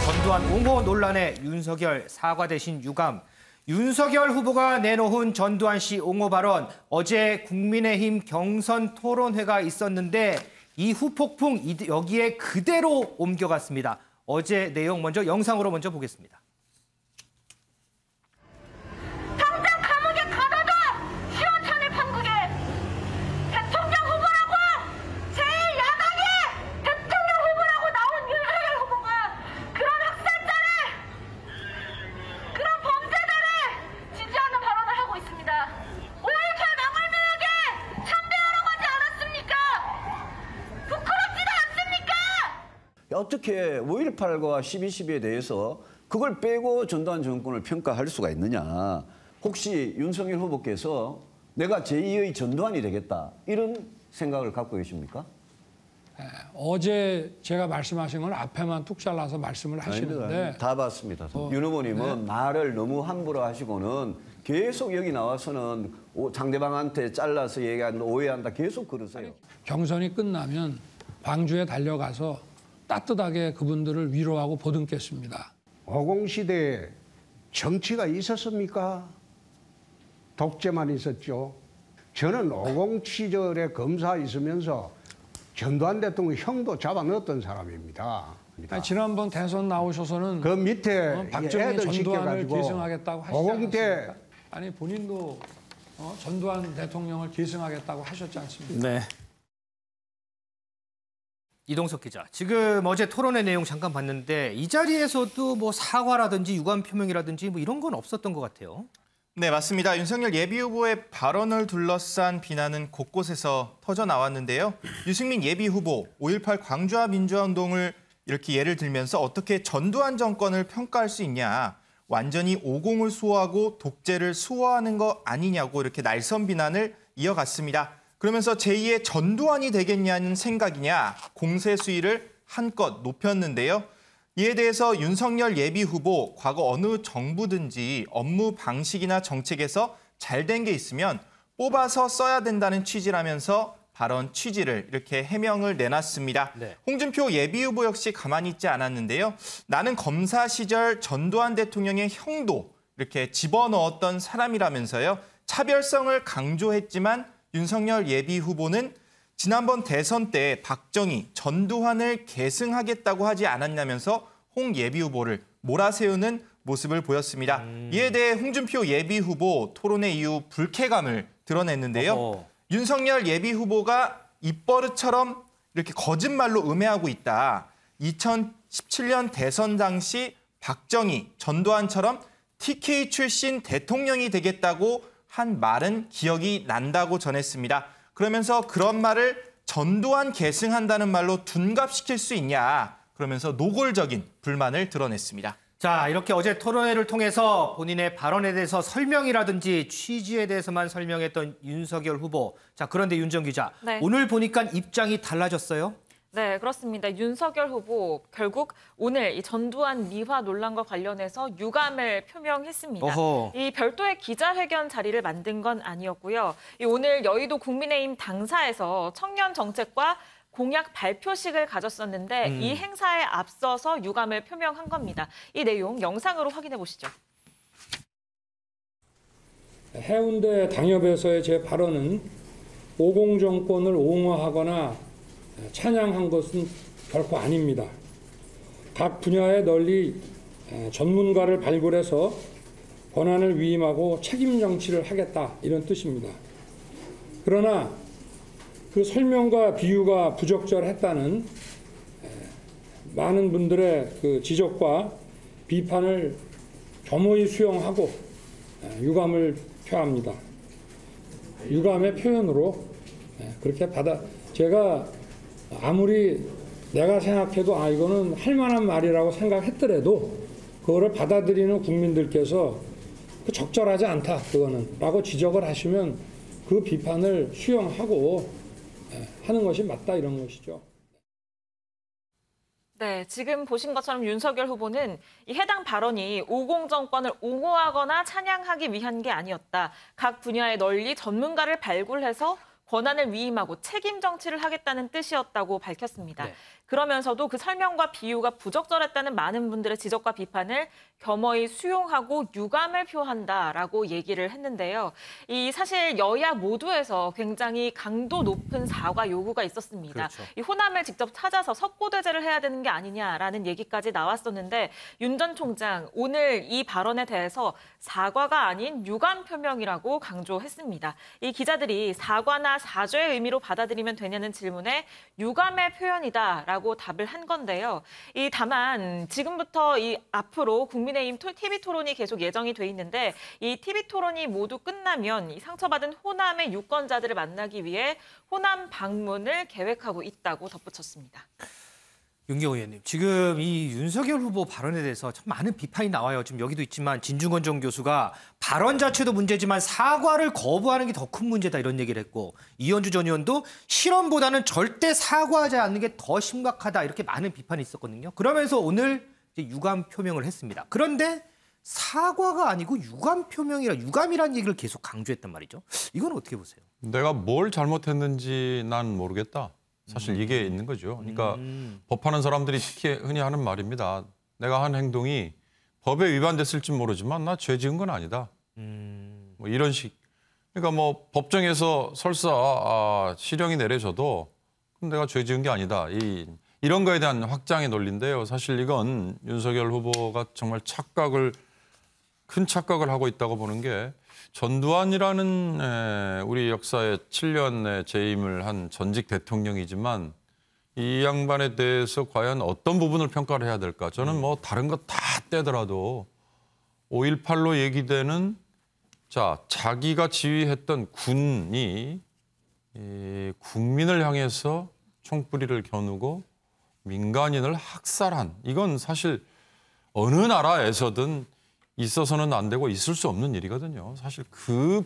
전두환 옹호 논란에 윤석열 사과 대신 유감. 윤석열 후보가 내놓은 전두환 씨 옹호 발언. 어제 국민의힘 경선 토론회가 있었는데 이 후폭풍 여기에 그대로 옮겨갔습니다. 어제 내용 먼저 영상으로 먼저 보겠습니다. 당장 감옥에 가둬둬! 시원찮을 판국에! 대통령 후보라고! 제1야당이 대통령 후보라고 나온 윤석열 후보가 그런 학살자를, 그런 범죄자를 지지하는 발언을 하고 있습니다. 5.18 망월묘역에 참배하러 가지 않았습니까? 부끄럽지도 않습니까? 어떻게 5.18과 12.12에 대해서 그걸 빼고 전두환 정권을 평가할 수가 있느냐. 혹시 윤석열 후보께서 내가 제2의 전두환이 되겠다 이런 생각을 갖고 계십니까? 어제 제가 말씀하신 건 앞에만 뚝 잘라서 말씀을 하시는데 다 봤습니다. 윤 후보님은 네. 말을 너무 함부로 하시고는 계속 여기 나와서는 상대방한테 잘라서 얘기한다, 오해한다 계속 그러세요. 경선이 끝나면 광주에 달려가서 따뜻하게 그분들을 위로하고 보듬겠습니다. 50시대에 정치가 있었습니까? 독재만 있었죠. 저는 50 시절에 검사 있으면서 전두환 대통령 형도 잡아넣었던 사람입니다. 지난번 대선 나오셔서는 그 밑에 박정희 전두환을 계승하겠다고 하시지 50대 않았습니까? 아니 본인도 전두환 대통령을 계승하겠다고 하셨지 않습니까? 네. 이동석 기자, 지금 어제 토론회 내용 잠깐 봤는데 이 자리에서도 뭐 사과라든지 유감 표명이라든지 뭐 이런 건 없었던 것 같아요. 네, 맞습니다. 윤석열 예비후보의 발언을 둘러싼 비난은 곳곳에서 터져 나왔는데요. 유승민 예비후보 5.18 광주화 민주화운동을 이렇게 예를 들면서 어떻게 전두환 정권을 평가할 수 있냐. 완전히 오공을 수호하고 독재를 수호하는 거 아니냐고 이렇게 날선 비난을 이어갔습니다. 그러면서 제2의 전두환이 되겠냐는 생각이냐 공세 수위를 한껏 높였는데요. 이에 대해서 윤석열 예비후보 과거 어느 정부든지 업무 방식이나 정책에서 잘된 게 있으면 뽑아서 써야 된다는 취지라면서 발언 취지를 이렇게 해명을 내놨습니다. 네. 홍준표 예비후보 역시 가만히 있지 않았는데요. 나는 검사 시절 전두환 대통령의 형도 이렇게 집어넣었던 사람이라면서요. 차별성을 강조했지만 윤석열 예비후보는 지난번 대선 때 박정희, 전두환을 계승하겠다고 하지 않았냐면서 홍 예비후보를 몰아세우는 모습을 보였습니다. 이에 대해 홍준표 예비후보 토론회 이후 불쾌감을 드러냈는데요. 윤석열 예비후보가 입버릇처럼 이렇게 거짓말로 음해하고 있다. 2017년 대선 당시 박정희, 전두환처럼 TK 출신 대통령이 되겠다고 한 말은 기억이 난다고 전했습니다. 그러면서 그런 말을 전두환 계승한다는 말로 둔갑시킬 수 있냐. 그러면서 노골적인 불만을 드러냈습니다. 자, 이렇게 어제 토론회를 통해서 본인의 발언에 대해서 설명이라든지 취지에 대해서만 설명했던 윤석열 후보. 자, 그런데 윤정 기자, 네. 오늘 보니까 입장이 달라졌어요? 네, 그렇습니다. 윤석열 후보 결국 오늘 이 전두환 미화 논란과 관련해서 유감을 표명했습니다. 어허. 이 별도의 기자회견 자리를 만든 건 아니었고요. 오늘 여의도 국민의힘 당사에서 청년 정책과 공약 발표식을 가졌었는데 이 행사에 앞서서 유감을 표명한 겁니다. 이 내용 영상으로 확인해 보시죠. 해운대 당협에서의 제 발언은 50 정권을 옹호하거나 찬양한 것은 결코 아닙니다. 각 분야에 널리 전문가를 발굴해서 권한을 위임하고 책임 정치를 하겠다 이런 뜻입니다. 그러나 그 설명과 비유가 부적절했다는 많은 분들의 그 지적과 비판을 겸허히 수용하고 유감을 표합니다. 유감의 표현으로 그렇게 제가 아무리 내가 생각해도 이거는 할 만한 말이라고 생각했더라도 그거를 받아들이는 국민들께서 적절하지 않다 그거는 라고 지적을 하시면 그 비판을 수용하고 하는 것이 맞다 이런 것이죠. 네, 지금 보신 것처럼 윤석열 후보는 이 해당 발언이 50 정권을 옹호하거나 찬양하기 위한 게 아니었다. 각 분야에 널리 전문가를 발굴해서 권한을 위임하고 책임 정치를 하겠다는 뜻이었다고 밝혔습니다. 네. 그러면서도 그 설명과 비유가 부적절했다는 많은 분들의 지적과 비판을 겸허히 수용하고 유감을 표한다라고 얘기를 했는데요. 이 사실 여야 모두에서 굉장히 강도 높은 사과 요구가 있었습니다. 그렇죠. 이 호남을 직접 찾아서 석고대죄를 해야 되는 게 아니냐라는 얘기까지 나왔었는데 윤 전 총장 오늘 이 발언에 대해서 사과가 아닌 유감 표명이라고 강조했습니다. 이 기자들이 사과나 사죄의 의미로 받아들이면 되냐는 질문에 유감의 표현이다라고 답을 한 건데요. 다만 지금부터 앞으로 국민의힘 TV 토론이 계속 예정이 돼 있는데 이 TV 토론이 모두 끝나면 이 상처받은 호남의 유권자들을 만나기 위해 호남 방문을 계획하고 있다고 덧붙였습니다. 윤경호 의원님, 지금 이 윤석열 후보 발언에 대해서 참 많은 비판이 나와요. 지금 여기도 있지만 진중권 전 교수가 발언 자체도 문제지만 사과를 거부하는 게 더 큰 문제다 이런 얘기를 했고 이현주 전 의원도 실언보다는 절대 사과하지 않는 게 더 심각하다 이렇게 많은 비판이 있었거든요. 그러면서 오늘 이제 유감 표명을 했습니다. 그런데 사과가 아니고 유감 표명이라 유감이라는 얘기를 계속 강조했단 말이죠. 이건 어떻게 보세요? 내가 뭘 잘못했는지 난 모르겠다. 사실 이게 있는 거죠. 그러니까 법하는 사람들이 특히 흔히 하는 말입니다. 내가 한 행동이 법에 위반됐을지 모르지만 나 죄 지은 건 아니다. 뭐 이런 식. 그러니까 뭐 법정에서 설사 실형이 내려져도 그럼 내가 죄 지은 게 아니다. 이런 거에 대한 확장의 논리인데요. 사실 이건 윤석열 후보가 정말 큰 착각을 하고 있다고 보는 게 전두환이라는 우리 역사에 7년의 재임을 한 전직 대통령이지만 이 양반에 대해서 과연 어떤 부분을 평가를 해야 될까? 저는 뭐 다른 거 다 떼더라도 5.18로 얘기되는 자기가 지휘했던 군이 국민을 향해서 총뿌리를 겨누고 민간인을 학살한 이건 사실 어느 나라에서든 있어서는 안 되고 있을 수 없는 일이거든요. 사실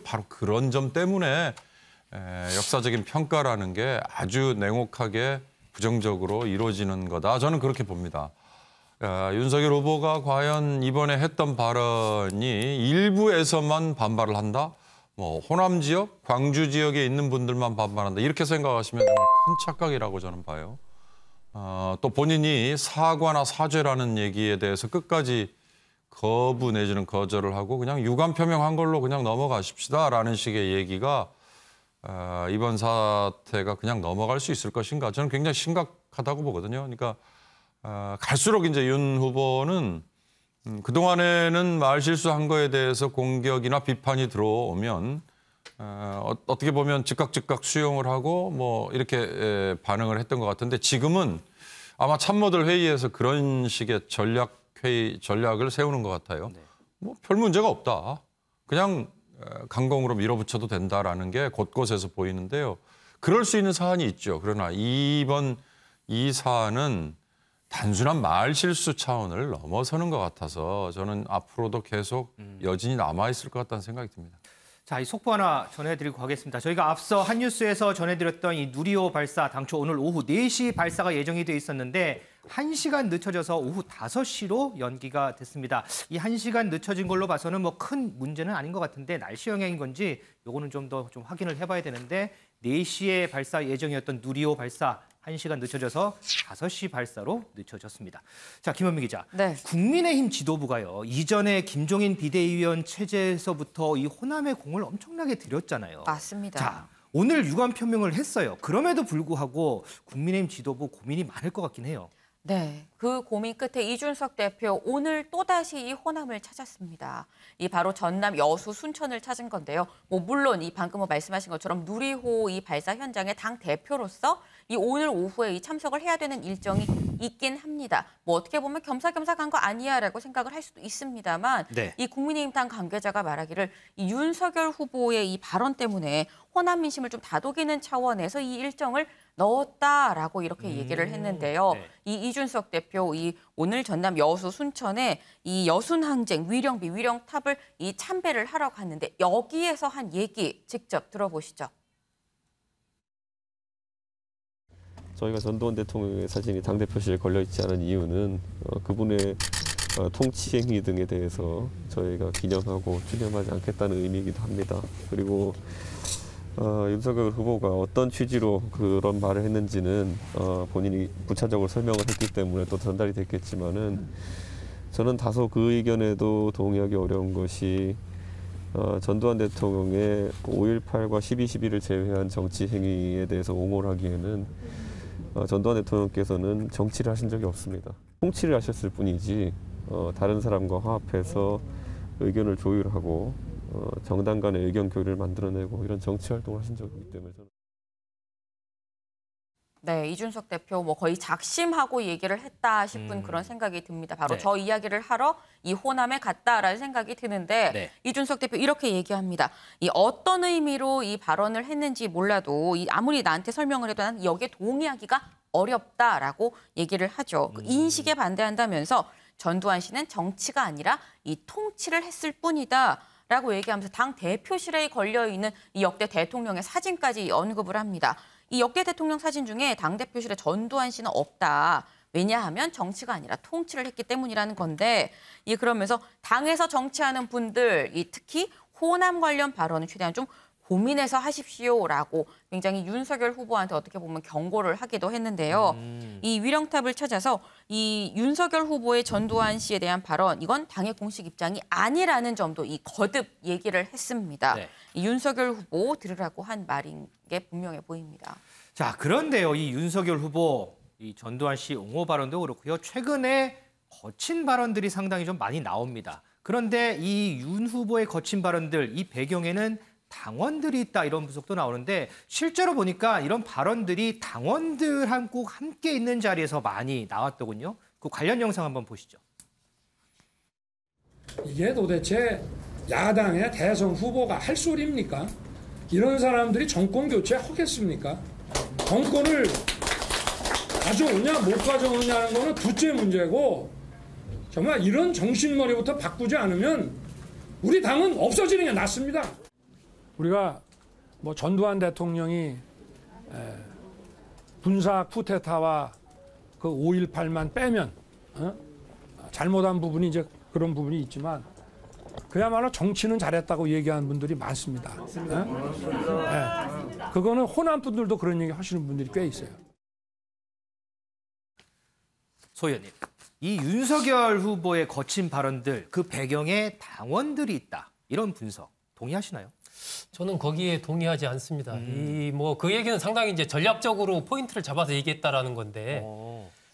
바로 그런 점 때문에 역사적인 평가라는 게 아주 냉혹하게 부정적으로 이루어지는 거다. 저는 그렇게 봅니다. 윤석열 후보가 과연 이번에 했던 발언이 일부에서만 반발을 한다? 뭐 호남 지역, 광주 지역에 있는 분들만 반발한다. 이렇게 생각하시면 정말 큰 착각이라고 저는 봐요. 또 본인이 사과나 사죄라는 얘기에 대해서 끝까지 거부 내지는 거절을 하고 그냥 유감 표명한 걸로 그냥 넘어가십시다라는 식의 얘기가 이번 사태가 그냥 넘어갈 수 있을 것인가 저는 굉장히 심각하다고 보거든요. 그러니까 갈수록 이제 윤 후보는 그동안에는 말 실수한 거에 대해서 공격이나 비판이 들어오면 어떻게 보면 즉각 수용을 하고 뭐 이렇게 반응을 했던 것 같은데 지금은 아마 참모들 회의에서 그런 식의 전략을 세우는 것 같아요. 네. 뭐 별 문제가 없다. 그냥 강공으로 밀어붙여도 된다라는 게 곳곳에서 보이는데요. 그럴 수 있는 사안이 있죠. 그러나 이번 이 사안은 단순한 말 실수 차원을 넘어서는 것 같아서 저는 앞으로도 계속 여진이 남아있을 것 같다는 생각이 듭니다. 자, 이 속보 하나 전해드리고 가겠습니다. 저희가 앞서 한뉴스에서 전해드렸던 이 누리호 발사, 당초 오늘 오후 4시 발사가 예정이 돼 있었는데 1시간 늦춰져서 오후 5시로 연기가 됐습니다. 이 1시간 늦춰진 걸로 봐서는 뭐 큰 문제는 아닌 것 같은데 날씨 영향인 건지 요거는 좀 더 확인을 해봐야 되는데 4시에 발사 예정이었던 누리호 발사 1시간 늦춰져서 5시 발사로 늦춰졌습니다. 자, 김현미 기자. 네. 국민의힘 지도부가요. 이전에 김종인 비대위원 체제에서부터 이 호남의 공을 엄청나게 들였잖아요. 맞습니다. 자, 오늘 유감 표명을 했어요. 그럼에도 불구하고 국민의힘 지도부 고민이 많을 것 같긴 해요. 네, 그 고민 끝에 이준석 대표 오늘 또다시 이 호남을 찾았습니다. 이 바로 전남 여수 순천을 찾은 건데요. 뭐 물론 이 방금 말씀하신 것처럼 누리호 이 발사 현장의 당 대표로서 이 오늘 오후에 이 참석을 해야 되는 일정이 있긴 합니다. 뭐 어떻게 보면 겸사겸사 간 거 아니야라고 생각을 할 수도 있습니다만 네. 이 국민의힘 당 관계자가 말하기를 이 윤석열 후보의 이 발언 때문에 호남 민심을 좀 다독이는 차원에서 이 일정을 넣었다라고 이렇게 얘기를 했는데요. 네. 이 이준석 대표 이 오늘 전남 여수 순천에 이 여순항쟁 위령비 위령탑을 이 참배를 하러 갔는데 여기에서 한 얘기 직접 들어보시죠. 저희가 전두환 대통령의 사진이 당대표실에 걸려있지 않은 이유는 그분의 통치 행위 등에 대해서 저희가 기념하고 추념하지 않겠다는 의미이기도 합니다. 그리고 윤석열 후보가 어떤 취지로 그런 말을 했는지는 본인이 구체적으로 설명을 했기 때문에 또 전달이 됐겠지만은 저는 다소 그 의견에도 동의하기 어려운 것이 전두환 대통령의 5.18과 12.12를 제외한 정치 행위에 대해서 옹호를 하기에는 전두환 대통령께서는 정치를 하신 적이 없습니다. 통치를 하셨을 뿐이지 다른 사람과 화합해서 의견을 조율하고 정당 간의 의견 교류를 만들어내고 이런 정치 활동을 하신 적이 있기 때문에 저는. 네, 이준석 대표 뭐 거의 작심하고 얘기를 했다 싶은 그런 생각이 듭니다. 바로 네. 저 이야기를 하러 이 호남에 갔다라는 생각이 드는데 네. 이준석 대표 이렇게 얘기합니다. 이 어떤 의미로 이 발언을 했는지 몰라도 아무리 나한테 설명을 해도 난 여기에 동의하기가 어렵다라고 얘기를 하죠. 그 인식에 반대한다면서 전두환 씨는 정치가 아니라 이 통치를 했을 뿐이다. 라고 얘기하면서 당 대표실에 걸려있는 이 역대 대통령의 사진까지 언급을 합니다. 이 역대 대통령 사진 중에 당 대표실에 전두환 씨는 없다. 왜냐하면 정치가 아니라 통치를 했기 때문이라는 건데 그러면서 당에서 정치하는 분들 특히 호남 관련 발언은 최대한 좀 고민해서 하십시오라고 굉장히 윤석열 후보한테 어떻게 보면 경고를 하기도 했는데요. 이 위령탑을 찾아서 이 윤석열 후보의 전두환 씨에 대한 발언 이건 당의 공식 입장이 아니라는 점도 거듭 얘기를 했습니다. 네. 이 윤석열 후보 들으라고 한 말인 게 분명해 보입니다. 자, 그런데요. 이 윤석열 후보 이 전두환 씨 옹호 발언도 그렇고요. 최근에 거친 발언들이 상당히 좀 많이 나옵니다. 그런데 이 윤 후보의 거친 발언들 이 배경에는 당원들이 있다 이런 분석도 나오는데 실제로 보니까 이런 발언들이 당원들하고 꼭 함께 있는 자리에서 많이 나왔더군요. 그 관련 영상 한번 보시죠. 이게 도대체 야당의 대선 후보가 할 소리입니까? 이런 사람들이 정권 교체 하겠습니까? 정권을 가져오냐 못 가져오냐는 거는 둘째 문제고 정말 이런 정신머리부터 바꾸지 않으면 우리 당은 없어지는 게 낫습니다. 우리가 뭐 전두환 대통령이 군사 쿠데타와 그 5.18만 빼면 잘못한 부분이 이제 그런 부분이 있지만 그야말로 정치는 잘했다고 얘기하는 분들이 많습니다. 그거는 호남 분들도 그런 얘기 하시는 분들이 꽤 있어요. 소 의원님, 이 윤석열 후보의 거친 발언들 그 배경에 당원들이 있다 이런 분석 동의하시나요? 저는 거기에 동의하지 않습니다. 그 얘기는 상당히 이제 전략적으로 포인트를 잡아서 얘기했다라는 건데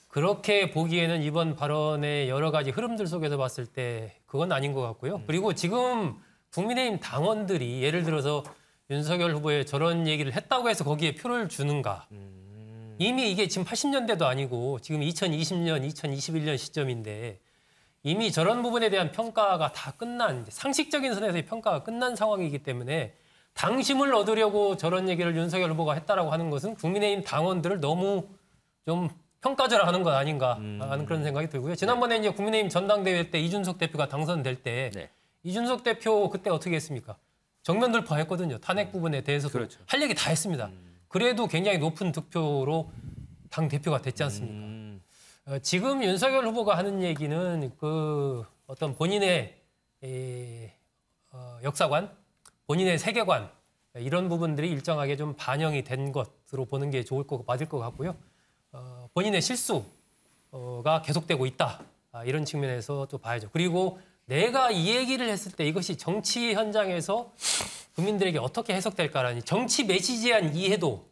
그렇게 보기에는 이번 발언의 여러 가지 흐름들 속에서 봤을 때 그건 아닌 것 같고요. 그리고 지금 국민의힘 당원들이 예를 들어서 윤석열 후보에 저런 얘기를 했다고 해서 거기에 표를 주는가? 이미 이게 지금 80년대도 아니고 지금 2020년, 2021년 시점인데 이미 저런 부분에 대한 평가가 다 끝난 상식적인 선에서의 평가가 끝난 상황이기 때문에 당심을 얻으려고 저런 얘기를 윤석열 후보가 했다라고 하는 것은 국민의힘 당원들을 너무 좀 평가절하하는 것 아닌가 하는 그런 생각이 들고요. 지난번에 이제 국민의힘 전당대회 때 이준석 대표가 당선될 때 이준석 대표 그때 어떻게 했습니까? 정면 돌파했거든요. 탄핵 부분에 대해서도 그렇죠. 할 얘기 다 했습니다. 그래도 굉장히 높은 득표로 당 대표가 됐지 않습니까? 지금 윤석열 후보가 하는 얘기는 그 어떤 본인의 역사관, 본인의 세계관 이런 부분들이 일정하게 좀 반영이 된 것으로 보는 게 맞을 것 같고요. 본인의 실수가 계속되고 있다. 이런 측면에서 또 봐야죠. 그리고 내가 이 얘기를 했을 때 이것이 정치 현장에서 국민들에게 어떻게 해석될까라니 정치 메시지에 대한 이해도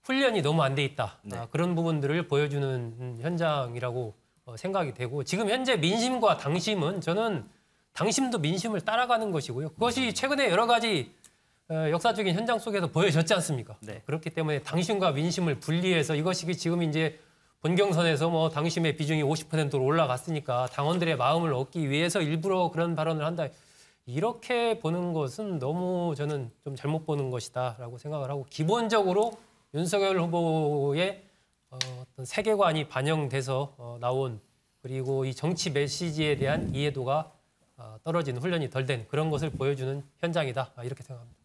훈련이 너무 안 돼 있다. 그런 부분들을 보여주는 현장이라고 생각이 되고 지금 현재 민심과 당심은 저는 당심도 민심을 따라가는 것이고요. 그것이 최근에 여러 가지 역사적인 현장 속에서 보여졌지 않습니까? 그렇기 때문에 당심과 민심을 분리해서 이것이 지금 이제 본경선에서 뭐 당심의 비중이 50%로 올라갔으니까 당원들의 마음을 얻기 위해서 일부러 그런 발언을 한다. 이렇게 보는 것은 너무 저는 좀 잘못 보는 것이다라고 생각을 하고 기본적으로 윤석열 후보의 어떤 세계관이 반영돼서 나온 그리고 이 정치 메시지에 대한 이해도가 떨어진 훈련이 덜 된 그런 것을 보여주는 현장이다. 이렇게 생각합니다.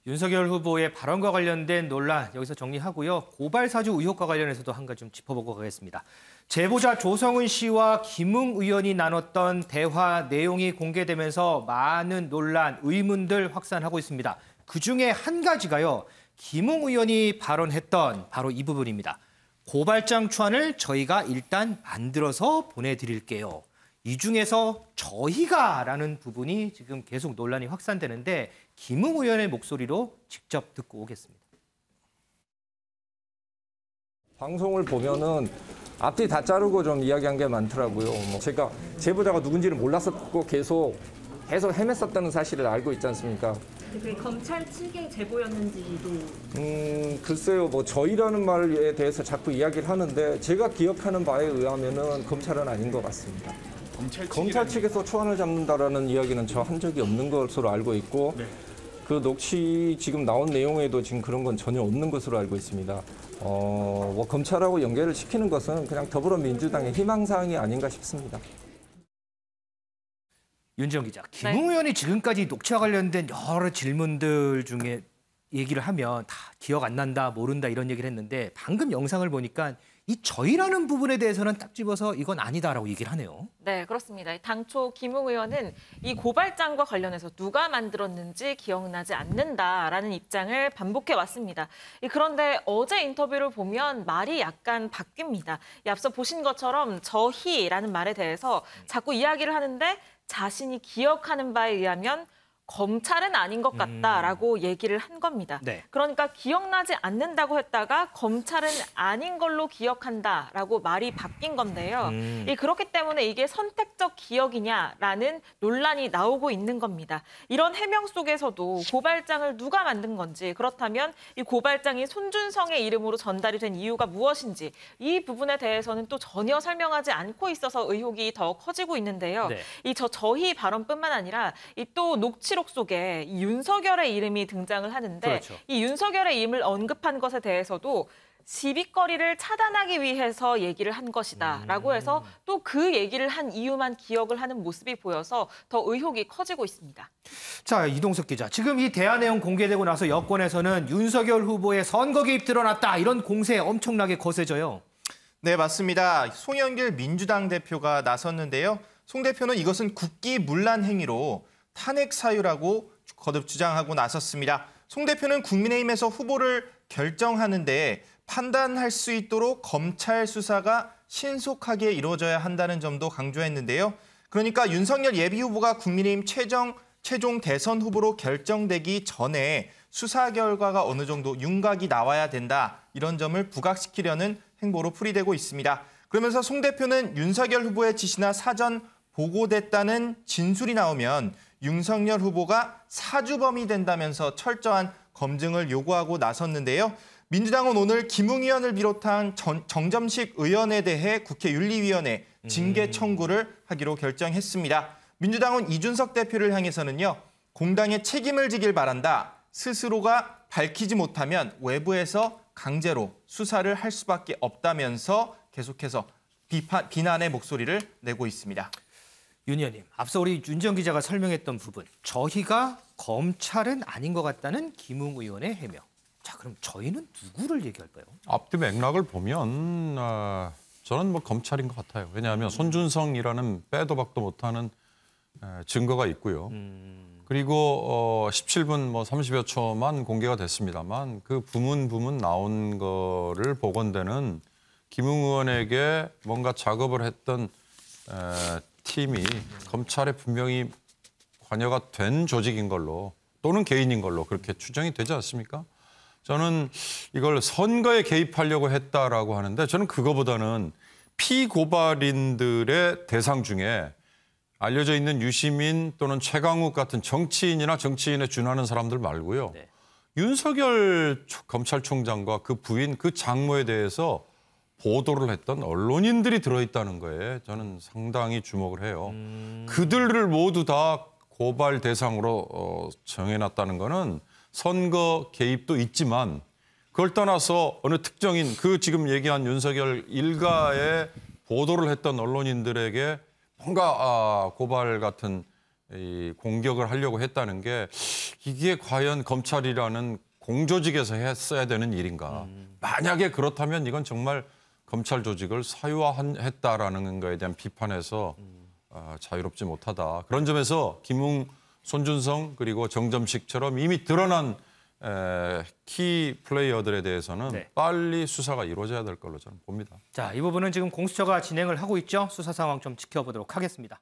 윤석열 후보의 발언과 관련된 논란 여기서 정리하고요. 고발 사주 의혹과 관련해서도 한 가지 좀 짚어보고 가겠습니다. 제보자 조성은 씨와 김웅 의원이 나눴던 대화 내용이 공개되면서 많은 논란, 의문들 확산하고 있습니다. 그중에 한 가지가요. 김웅 의원이 발언했던 바로 이 부분입니다. 고발장 초안을 저희가 일단 만들어서 보내드릴게요. 이 중에서 저희가라는 부분이 지금 계속 논란이 확산되는데 김웅 의원의 목소리로 직접 듣고 오겠습니다. 방송을 보면은 앞뒤 다 자르고 좀 이야기한 게 많더라고요. 제가 제보자가 누군지를 몰랐었고 계속 헤맸었다는 사실을 알고 있지 않습니까? 그게 검찰 측의 제보였는지도 글쎄요, 저희라는 말에 대해서 자꾸 이야기를 하는데 제가 기억하는 바에 의하면은 검찰은 아닌 것 같습니다. 검찰 측에서 초안을 잡는다라는 이야기는 저 한 적이 없는 것으로 알고 있고 네. 그 녹취 지금 나온 내용에도 지금 그런 건 전혀 없는 것으로 알고 있습니다. 검찰하고 연계를 시키는 것은 그냥 더불어민주당의 희망사항이 아닌가 싶습니다. 윤지영 기자, 김웅 의원이 지금까지 녹취와 관련된 여러 질문들 중에 얘기를 하면 다 기억 안 난다, 모른다 이런 얘기를 했는데 방금 영상을 보니까 이 저희라는 부분에 대해서는 딱 집어서 이건 아니다라고 얘기를 하네요. 네, 그렇습니다. 당초 김웅 의원은 이 고발장과 관련해서 누가 만들었는지 기억나지 않는다라는 입장을 반복해 왔습니다. 그런데 어제 인터뷰를 보면 말이 약간 바뀝니다. 앞서 보신 것처럼 저희라는 말에 대해서 자꾸 이야기를 하는데 자신이 기억하는 바에 의하면 검찰은 아닌 것 같다라고 얘기를 한 겁니다. 네. 그러니까 기억나지 않는다고 했다가 검찰은 아닌 걸로 기억한다라고 말이 바뀐 건데요. 그렇기 때문에 이게 선택적 기억이냐라는 논란이 나오고 있는 겁니다. 이런 해명 속에서도 고발장을 누가 만든 건지, 그렇다면 이 고발장이 손준성의 이름으로 전달이 된 이유가 무엇인지 이 부분에 대해서는 또 전혀 설명하지 않고 있어서 의혹이 더 커지고 있는데요. 네. 저희 발언뿐만 아니라 또 녹취록 속에 윤석열의 이름이 등장을 하는데 그렇죠. 이 윤석열의 이름을 언급한 것에 대해서도 시비거리를 차단하기 위해서 얘기를 한 것이다라고 해서 또 그 얘기를 한 이유만 기억을 하는 모습이 보여서 더 의혹이 커지고 있습니다. 자, 이동석 기자. 지금 이 대화 내용 공개되고 나서 여권에서는 윤석열 후보의 선거 개입 드러났다 이런 공세 엄청나게 거세져요. 네, 맞습니다. 송영길 민주당 대표가 나섰는데요. 송 대표는 이것은 국기문란 행위로 탄핵 사유라고 거듭 주장하고 나섰습니다. 송 대표는 국민의힘에서 후보를 결정하는데 판단할 수 있도록 검찰 수사가 신속하게 이루어져야 한다는 점도 강조했는데요. 그러니까 윤석열 예비후보가 국민의힘 최종 대선 후보로 결정되기 전에 수사 결과가 어느 정도 윤곽이 나와야 된다. 이런 점을 부각시키려는 행보로 풀이되고 있습니다. 그러면서 송 대표는 윤석열 후보의 지시나 사전 보고됐다는 진술이 나오면 윤석열 후보가 사주범이 된다면서 철저한 검증을 요구하고 나섰는데요. 민주당은 오늘 김웅 의원을 비롯한 정점식 의원에 대해 국회 윤리위원회 징계 청구를 하기로 결정했습니다. 민주당은 이준석 대표를 향해서는요. 공당의 책임을 지길 바란다. 스스로가 밝히지 못하면 외부에서 강제로 수사를 할 수밖에 없다면서 계속해서 비난의 목소리를 내고 있습니다. 윤 의원님, 앞서 우리 윤지영 기자가 설명했던 부분, 저희가 검찰은 아닌 것 같다는 김웅 의원의 해명. 자, 그럼 저희는 누구를 얘기할까요? 앞뒤 맥락을 보면 저는 검찰인 것 같아요. 왜냐하면 손준성이라는 빼도 박도 못하는 증거가 있고요. 그리고 17분 30여 초만 공개가 됐습니다만 그 부문 나온 거를 보건대는 김웅 의원에게 뭔가 작업을 했던 팀이 검찰에 분명히 관여가 된 조직인 걸로 또는 개인인 걸로 그렇게 추정이 되지 않습니까? 저는 이걸 선거에 개입하려고 했다라고 하는데 저는 그거보다는 피고발인들의 대상 중에 알려져 있는 유시민 또는 최강욱 같은 정치인이나 정치인에 준하는 사람들 말고요. 네. 윤석열 검찰총장과 그 부인, 그 장모에 대해서 보도를 했던 언론인들이 들어있다는 거에 저는 상당히 주목을 해요. 그들을 모두 다 고발 대상으로 정해놨다는 거는 선거 개입도 있지만 그걸 떠나서 어느 특정인 그 지금 얘기한 윤석열 일가에 보도를 했던 언론인들에게 뭔가 고발 같은 이 공격을 하려고 했다는 게 이게 과연 검찰이라는 공조직에서 했어야 되는 일인가. 만약에 그렇다면 이건 정말 검찰 조직을 사유화했다라는 거에 대한 비판에서 자유롭지 못하다. 그런 점에서 김웅 손준성 그리고 정점식처럼 이미 드러난 키 플레이어들에 대해서는 네. 빨리 수사가 이루어져야 될 걸로 저는 봅니다. 자, 이 부분은 지금 공수처가 진행을 하고 있죠. 수사 상황 좀 지켜보도록 하겠습니다.